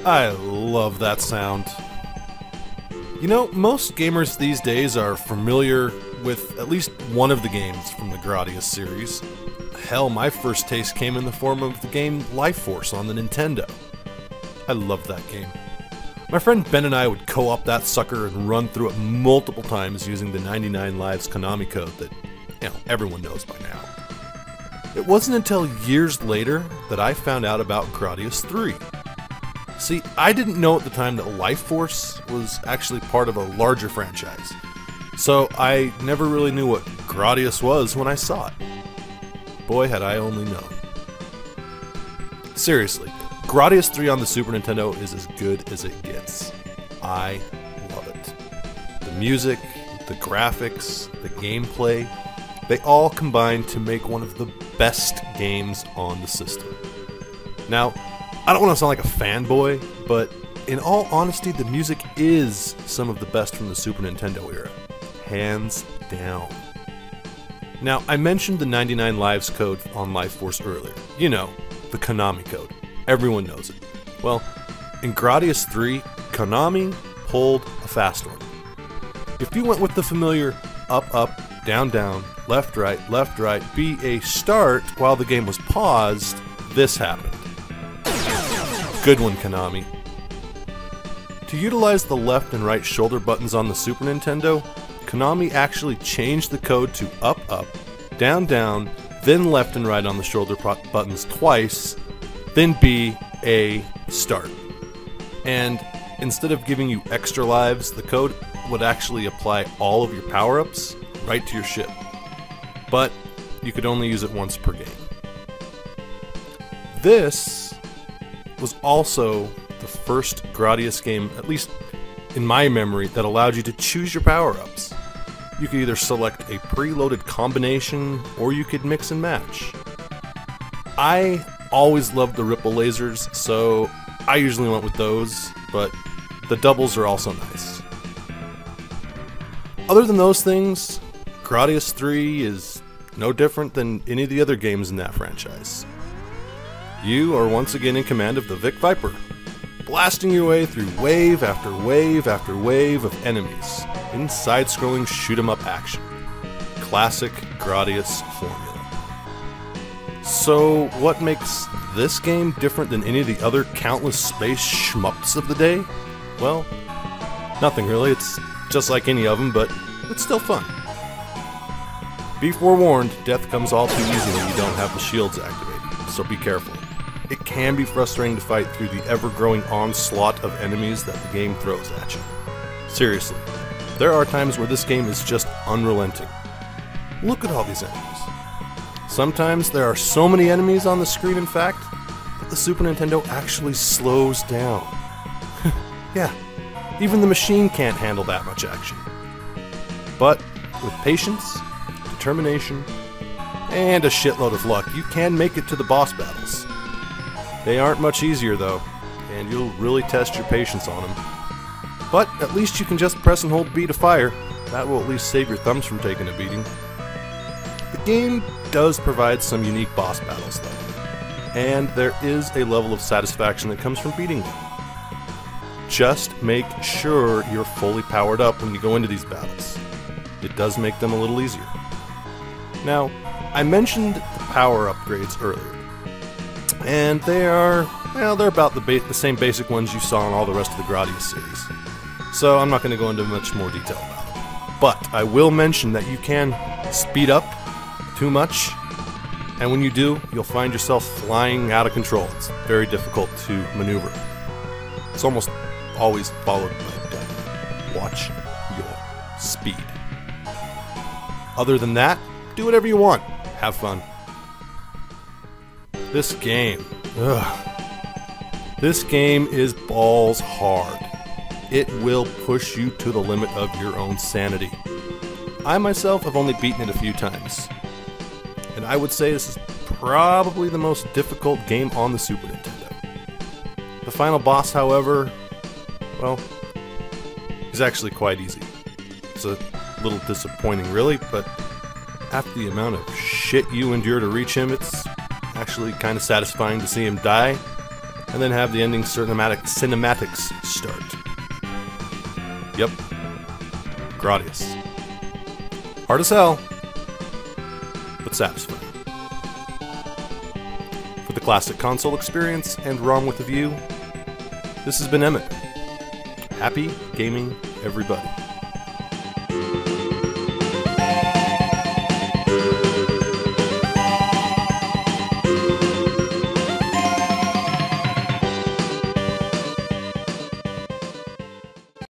I love that sound. You know, most gamers these days are familiar with at least one of the games from the Gradius series. Hell, my first taste came in the form of the game Life Force on the Nintendo. I loved that game. My friend Ben and I would co-op that sucker and run through it multiple times using the 99 Lives Konami code that, everyone knows by now. It wasn't until years later that I found out about Gradius 3. See, I didn't know at the time that Life Force was actually part of a larger franchise, so I never really knew what Gradius was when I saw it. Boy, had I only known. Seriously, Gradius 3 on the Super Nintendo is as good as it gets. I love it. The music, the graphics, the gameplay, they all combine to make one of the best games on the system. Now, I don't want to sound like a fanboy, but in all honesty, the music is some of the best from the Super Nintendo era. Hands down. Now, I mentioned the 99 Lives code on Life Force earlier. You know, the Konami code. Everyone knows it. Well, in Gradius 3, Konami pulled a fast one. If you went with the familiar up, up, down, down, left, right, BA start while the game was paused, this happened. Good one, Konami. To utilize the left and right shoulder buttons on the Super Nintendo, Konami actually changed the code to up, up, down, down, then left and right on the shoulder buttons twice, then B, A, start. And instead of giving you extra lives, the code would actually apply all of your power-ups right to your ship. But you could only use it once per game. This was also the first Gradius game, at least in my memory, that allowed you to choose your power-ups. You could either select a preloaded combination, or you could mix and match. I always loved the ripple lasers, so I usually went with those, but the doubles are also nice. Other than those things, Gradius 3 is no different than any of the other games in that franchise. You are once again in command of the Vic Viper, blasting your way through wave after wave after wave of enemies in side-scrolling shoot-'em-up action. Classic Gradius formula. So, what makes this game different than any of the other countless space shmups of the day? Well, nothing really. It's just like any of them, but it's still fun. Be forewarned, death comes all too easy when you don't have the shields activated, so be careful. It can be frustrating to fight through the ever-growing onslaught of enemies that the game throws at you. Seriously, there are times where this game is just unrelenting. Look at all these enemies. Sometimes there are so many enemies on the screen, in fact, that the Super Nintendo actually slows down. Yeah, even the machine can't handle that much action. But with patience, determination, and a shitload of luck, you can make it to the boss battles. They aren't much easier though, and you'll really test your patience on them. But at least you can just press and hold B to fire. That will at least save your thumbs from taking a beating. The game does provide some unique boss battles though, and there is a level of satisfaction that comes from beating them. Just make sure you're fully powered up when you go into these battles. It does make them a little easier. Now, I mentioned the power upgrades earlier, and they are, well, they're about the same basic ones you saw in all the rest of the Gradius series. So I'm not going to go into much more detail about it. But I will mention that you can speed up too much, and when you do, you'll find yourself flying out of control. It's very difficult to maneuver. It's almost always followed by death. Watch your speed. Other than that, do whatever you want. Have fun. This game. This game is balls hard. It will push you to the limit of your own sanity. I myself have only beaten it a few times, and I would say this is probably the most difficult game on the Super Nintendo. The final boss, however, well, is actually quite easy. It's a little disappointing really, but after the amount of shit you endure to reach him, it's actually kind of satisfying to see him die, and then have the ending cinematics start. Yep. Gradius. Hard as hell, but satisfying. For the classic console experience and ROM with a view, this has been Emmett. Happy gaming, everybody.